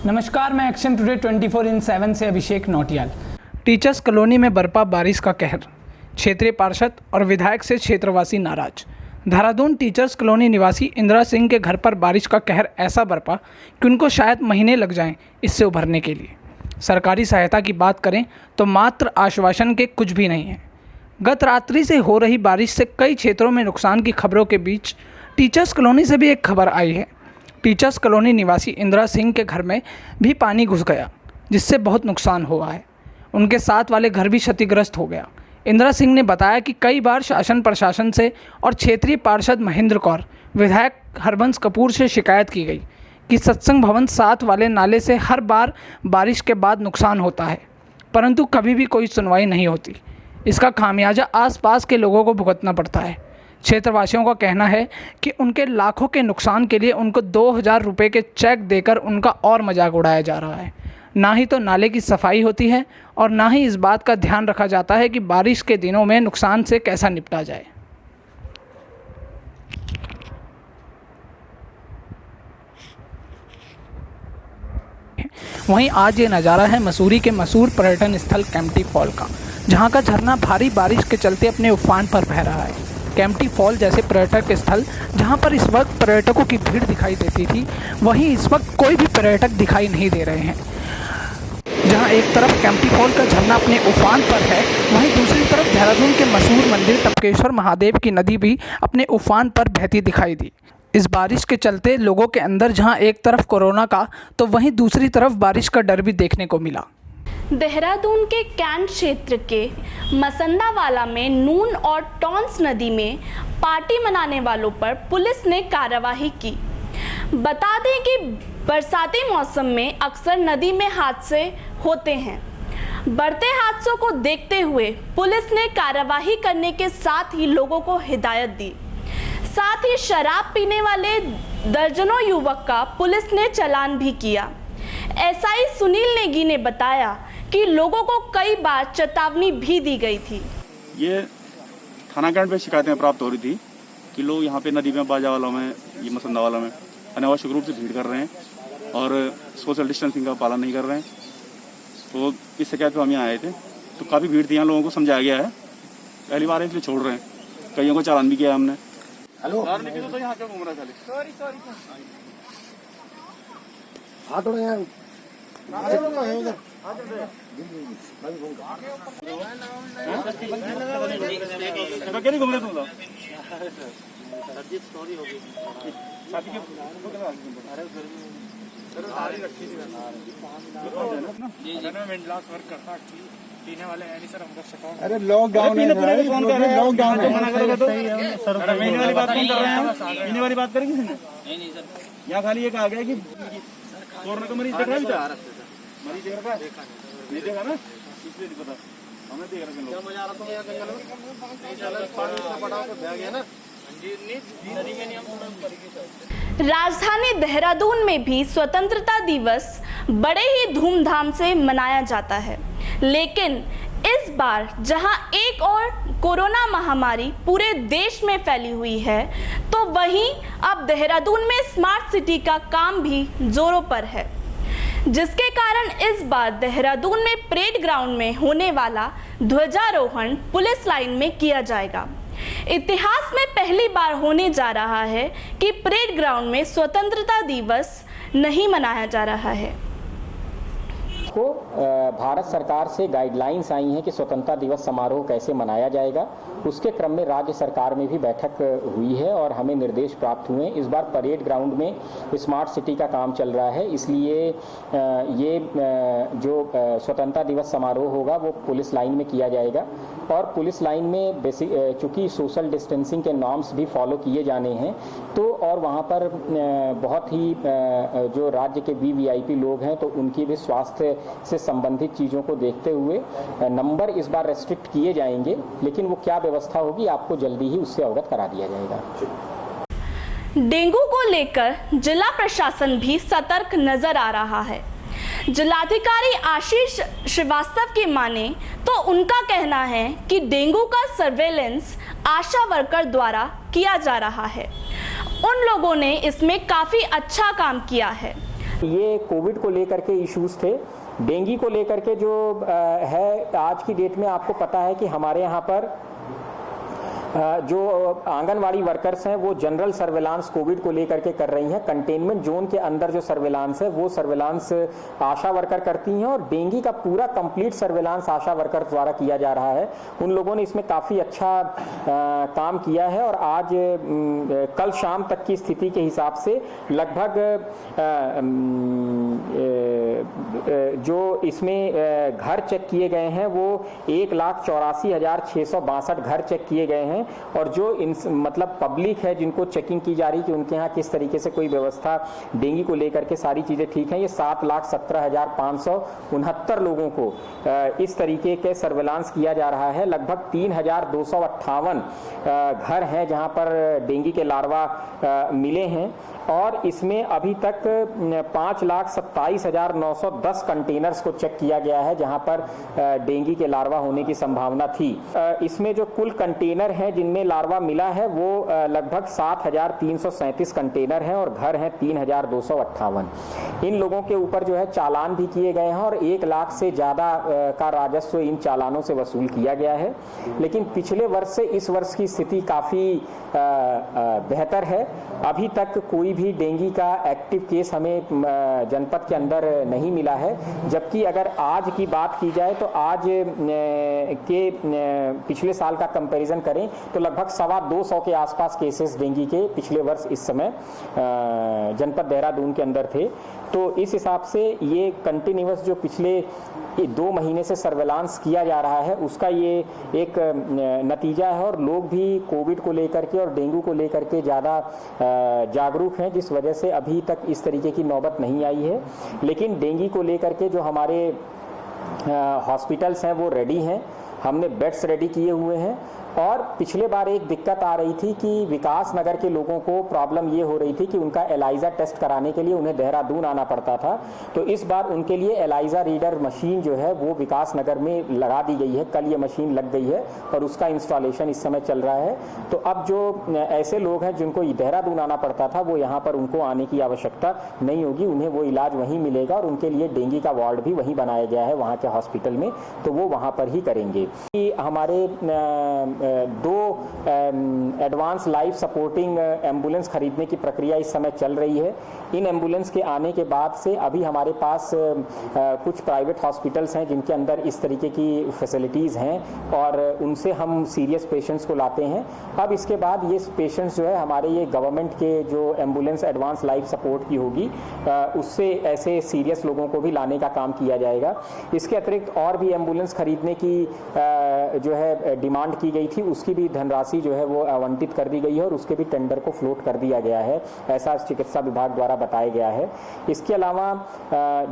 नमस्कार, मैं action today 24/7 से अभिषेक नौटियाल। टीचर्स कॉलोनी में बरपा बारिश का कहर, क्षेत्रीय पार्षद और विधायक से क्षेत्रवासी नाराज। देहरादून टीचर्स कॉलोनी निवासी इंदिरा सिंह के घर पर बारिश का कहर ऐसा बरपा कि उनको शायद महीने लग जाएं इससे उभरने के लिए। सरकारी सहायता की बात करें तो मात्र आश्वासन के कुछ भी नहीं है। गत रात्रि से हो रही बारिश से कई क्षेत्रों में नुकसान की खबरों के बीच टीचर्स कॉलोनी से भी एक खबर आई है। टीचर्स कॉलोनी निवासी इंदिरा सिंह के घर में भी पानी घुस गया, जिससे बहुत नुकसान हुआ है। उनके साथ वाले घर भी क्षतिग्रस्त हो गया। इंदिरा सिंह ने बताया कि कई बार शासन प्रशासन से और क्षेत्रीय पार्षद महेंद्र कौर, विधायक हरबंस कपूर से शिकायत की गई कि सत्संग भवन साथ वाले नाले से हर बार बारिश के बाद नुकसान होता है, परंतु कभी भी कोई सुनवाई नहीं होती। इसका खामियाजा आसपास के लोगों को भुगतना पड़ता है। क्षेत्रवासियों का कहना है कि उनके लाखों के नुकसान के लिए उनको 2000 रुपये के चेक देकर उनका और मजाक उड़ाया जा रहा है। ना ही तो नाले की सफाई होती है और ना ही इस बात का ध्यान रखा जाता है कि बारिश के दिनों में नुकसान से कैसा निपटा जाए। वहीं आज ये नज़ारा है मसूरी के मशहूर पर्यटन स्थल केम्प्टी फॉल का, जहां का झरना भारी बारिश के चलते अपने उफान पर बह रहा है। केम्प्टी फॉल जैसे पर्यटक स्थल जहां पर इस वक्त पर्यटकों की भीड़ दिखाई देती थी, वहीं इस वक्त कोई भी पर्यटक दिखाई नहीं दे रहे हैं। जहां एक तरफ केम्प्टी फॉल का झरना अपने उफान पर है, वहीं दूसरी तरफ देहरादून के मशहूर मंदिर टपकेश्वर महादेव की नदी भी अपने उफान पर बहती दिखाई दी। इस बारिश के चलते लोगों के अंदर जहां एक तरफ कोरोना का तो वहीं दूसरी तरफ बारिश का डर भी देखने को मिला। देहरादून के कैंट क्षेत्र के मसंदावाला में नून और टॉन्स नदी में पार्टी मनाने वालों पर पुलिस ने कार्रवाई की। बता दें कि बरसाती मौसम में अक्सर नदी में हादसे होते हैं। बढ़ते हादसों को देखते हुए पुलिस ने कार्रवाई करने के साथ ही लोगों को हिदायत दी। साथ ही शराब पीने वाले दर्जनों युवक का पुलिस ने चालान भी किया। एसआई सुनील नेगी ने बताया कि लोगों को कई बार चेतावनी भी दी गई थी। ये थाना कैंट पे शिकायतें प्राप्त हो रही थी कि लोग यहाँ पे नदी में, बाजावाला में, ये मसंदावाला में अनावश्यक रूप से भीड़ कर रहे हैं और सोशल डिस्टेंसिंग का पालन नहीं कर रहे हैं। तो इस शिकायत पे हम यहाँ आए थे, तो काफ़ी भीड़ थी। यहाँ लोगों को समझाया गया है, पहली बार इसलिए छोड़ रहे हैं। कईयों को चालान भी किया हमने। हेलो तो यहाँ क्या घूम रहा है? सॉरी पीने वाले हैं नहीं सर, हमको शिकायत। अरे लॉकडाउन है, लॉकडाउन है, मना करोगे तो पीने वाली बात नहीं कर रहे हैं। पीने वाली बात करेंगे नहीं सर। यहाँ खाली ये कहा गया कि कोरोना का मरीज देखा भी था, मरीज देख रखा नहीं देखा ना, इसलिए नहीं पता हमें देख रखे लोग। राजधानी देहरादून में भी स्वतंत्रता दिवस बड़े ही धूमधाम से मनाया जाता है, लेकिन इस बार जहां एक और कोरोना महामारी पूरे देश में फैली हुई है, तो वहीं अब देहरादून में स्मार्ट सिटी का काम भी जोरों पर है, जिसके कारण इस बार देहरादून में परेड ग्राउंड में होने वाला ध्वजारोहण पुलिस लाइन में किया जाएगा। इतिहास में पहली बार होने जा रहा है कि परेड ग्राउंड में स्वतंत्रता दिवस नहीं मनाया जा रहा है। को भारत सरकार से गाइडलाइंस आई हैं कि स्वतंत्रता दिवस समारोह कैसे मनाया जाएगा। उसके क्रम में राज्य सरकार में भी बैठक हुई है और हमें निर्देश प्राप्त हुए। इस बार परेड ग्राउंड में स्मार्ट सिटी का काम चल रहा है, इसलिए ये जो स्वतंत्रता दिवस समारोह होगा वो पुलिस लाइन में किया जाएगा। और पुलिस लाइन में चूँकि सोशल डिस्टेंसिंग के नॉर्म्स भी फॉलो किए जाने हैं, तो और वहाँ पर बहुत ही जो राज्य के VVIP लोग हैं, तो उनकी भी स्वास्थ्य से संबंधित चीज़ों को देखते हुए नंबर इस बार रेस्ट्रिक्ट किए जाएंगे, लेकिन वो क्या व्यवस्था होगी आपको जल्दी ही उससे अवगत करा दिया जाएगा। डेंगू को लेकर जिला प्रशासन भी सतर्क नजर आ रहा है। जिलाधिकारी आशीष श्रीवास्तव की माने तो उनका कहना है कि डेंगू का सर्वेलेंस आशा वर्कर द्वारा किया जा रहा है। उन लोगों ने इसमें काफ़ी अच्छा काम किया है। ये कोविड को लेकर के इश्यूज थे। डेंगू को लेकर के जो है आज की डेट में आपको पता है कि हमारे यहाँ पर जो आंगनवाड़ी वर्कर्स हैं वो जनरल सर्वेलांस कोविड को लेकर के कर रही हैं। कंटेनमेंट जोन के अंदर जो सर्वेलांस है वो सर्वेलांस आशा वर्कर करती हैं और डेंगू का पूरा कंप्लीट सर्वेलांस आशा वर्कर द्वारा किया जा रहा है। उन लोगों ने इसमें काफ़ी अच्छा काम किया है और आज कल शाम तक की स्थिति के हिसाब से लगभग जो इसमें घर चेक किए गए हैं वो 1,84,662 घर चेक किए गए हैं और जो मतलब पब्लिक है जिनको चेकिंग की जा रही कि उनके यहाँ किस तरीके से कोई व्यवस्था डेंगू को लेकर के सारी चीज़ें ठीक हैं, ये 7,17,569 लोगों को इस तरीके के सर्वेलांस किया जा रहा है। लगभग 3,258 घर हैं जहाँ पर डेंगू के लार्वा मिले हैं और इसमें अभी तक 5,27,910 कंटेनर्स को चेक किया गया है जहां पर डेंगू के लार्वा होने की संभावना थी। इसमें जो कुल कंटेनर हैं जिनमें लार्वा मिला है वो लगभग 7,337 कंटेनर हैं और घर हैं 3,258। इन लोगों के ऊपर जो है चालान भी किए गए हैं और 1 लाख से ज़्यादा का राजस्व इन चालानों से वसूल किया गया है। लेकिन पिछले वर्ष से इस वर्ष की स्थिति काफ़ी बेहतर है। अभी तक कोई भी डेंगू का एक्टिव केस हमें जनपद के अंदर नहीं मिला है, जबकि अगर आज की बात की जाए तो आज के पिछले साल का कंपैरिजन करें तो लगभग 250 के आसपास केसेस डेंगू के पिछले वर्ष इस समय जनपद देहरादून के अंदर थे। तो इस हिसाब से ये कंटिन्यूअस जो पिछले 2 महीने से सर्वेलांस किया जा रहा है उसका ये एक नतीजा है और लोग भी कोविड को लेकर के और डेंगू को लेकर के ज़्यादा जागरूक हैं, जिस वजह से अभी तक इस तरीके की नौबत नहीं आई है। लेकिन डेंगू को लेकर के जो हमारे हॉस्पिटल्स हैं वो रेडी हैं, हमने बेड्स रेडी किए हुए हैं। और पिछले बार एक दिक्कत आ रही थी कि विकास नगर के लोगों को प्रॉब्लम ये हो रही थी कि उनका एलाइजा टेस्ट कराने के लिए उन्हें देहरादून आना पड़ता था। तो इस बार उनके लिए एलाइजा रीडर मशीन जो है वो विकास नगर में लगा दी गई है। कल ये मशीन लग गई है और उसका इंस्टॉलेशन इस समय चल रहा है। तो अब जो ऐसे लोग हैं जिनको देहरादून आना पड़ता था वो यहाँ पर उनको आने की आवश्यकता नहीं होगी, उन्हें वो इलाज वहीं मिलेगा और उनके लिए डेंगू का वार्ड भी वहीं बनाया गया है वहाँ के हॉस्पिटल में, तो वो वहाँ पर ही करेंगे। हमारे 2 एडवांस लाइफ सपोर्टिंग एम्बुलेंस खरीदने की प्रक्रिया इस समय चल रही है। इन एम्बुलेंस के आने के बाद से अभी हमारे पास कुछ प्राइवेट हॉस्पिटल्स हैं जिनके अंदर इस तरीके की फैसिलिटीज़ हैं और उनसे हम सीरियस पेशेंट्स को लाते हैं। अब इसके बाद ये पेशेंट्स जो है हमारे ये गवर्नमेंट के जो एम्बुलेंस एडवांस लाइफ सपोर्ट की होगी उससे ऐसे सीरियस लोगों को भी लाने का काम किया जाएगा। इसके अतिरिक्त और भी एम्बुलेंस खरीदने की जो है डिमांड की गई थी, उसकी भी धनराशि जो है वो आवंटित कर दी गई है और उसके भी टेंडर को फ्लोट कर दिया गया है, ऐसा चिकित्सा विभाग द्वारा बताया गया है। इसके अलावा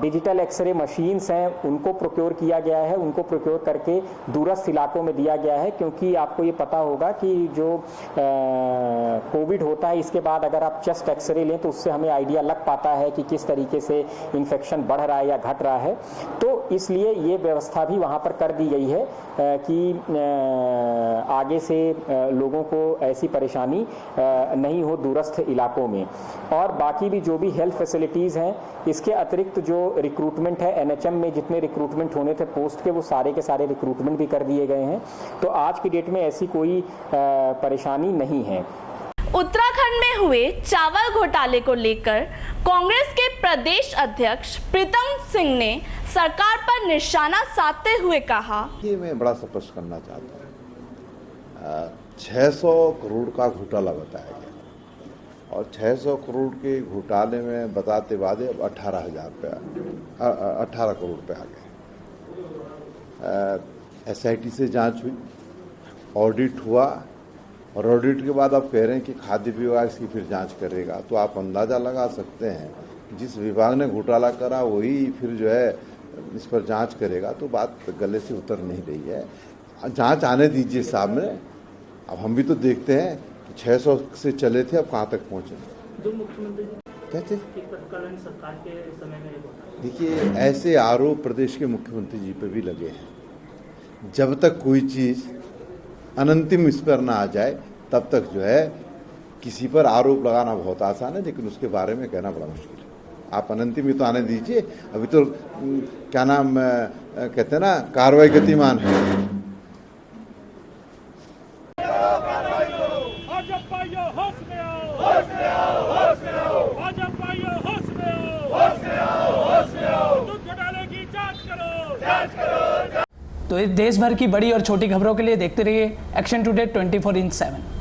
डिजिटल एक्सरे मशीन्स हैं उनको प्रोक्योर किया गया है, उनको प्रोक्योर करके दूरस्थ इलाकों में दिया गया है, क्योंकि आपको ये पता होगा कि जो कोविड होता है इसके बाद अगर आप चेस्ट एक्सरे लें तो उससे हमें आइडिया लग पाता है कि किस तरीके से इन्फेक्शन बढ़ रहा है या घट रहा है। तो इसलिए ये व्यवस्था भी वहाँ पर कर दी गई है कि आगे से लोगों को ऐसी परेशानी नहीं हो दूरस्थ इलाकों में। और बाकी भी जो भी हेल्थ फैसिलिटीज़ हैं, इसके अतिरिक्त जो रिक्रूटमेंट है एनएचएम में जितने रिक्रूटमेंट होने थे पोस्ट के वो सारे के सारे रिक्रूटमेंट भी कर दिए गए हैं। तो आज की डेट में ऐसी कोई परेशानी नहीं है। उत्तराखंड में हुए चावल घोटाले को लेकर कांग्रेस के प्रदेश अध्यक्ष प्रीतम सिंह ने सरकार पर निशाना साधते हुए कहा, ये मैं बड़ा स्पष्ट करना चाहता हूँ, 600 करोड़ का घोटाला बताया गया और 600 करोड़ के घोटाले में बताते वादे अब 18 करोड़ पे आ गए। एसआईटी से जांच हुई, ऑडिट हुआ और ऑडिट के बाद आप कह रहे हैं कि खाद्य विभाग इसकी फिर जांच करेगा। तो आप अंदाजा लगा सकते हैं जिस विभाग ने घोटाला करा वही फिर जो है इस पर जांच करेगा, तो बात गले से उतर नहीं रही है। जांच आने दीजिए सामने। अब हम भी तो देखते हैं कि 600 से चले थे, अब कहाँ तक पहुँचे। जो मुख्यमंत्री कहते सरकार के समय में देखिए, ऐसे आरोप प्रदेश के मुख्यमंत्री जी पे भी लगे हैं। जब तक कोई चीज़ अनंतिम इस पर ना आ जाए तब तक जो है किसी पर आरोप लगाना बहुत आसान है, लेकिन उसके बारे में कहना बड़ा मुश्किल है। आप अनंती में तो आने दीजिए, अभी तो क्या नाम कहते हैं ना, कार्रवाई गतिमान है। तो इस देश भर की बड़ी और छोटी खबरों के लिए देखते रहिए एक्शन टुडे 24/7।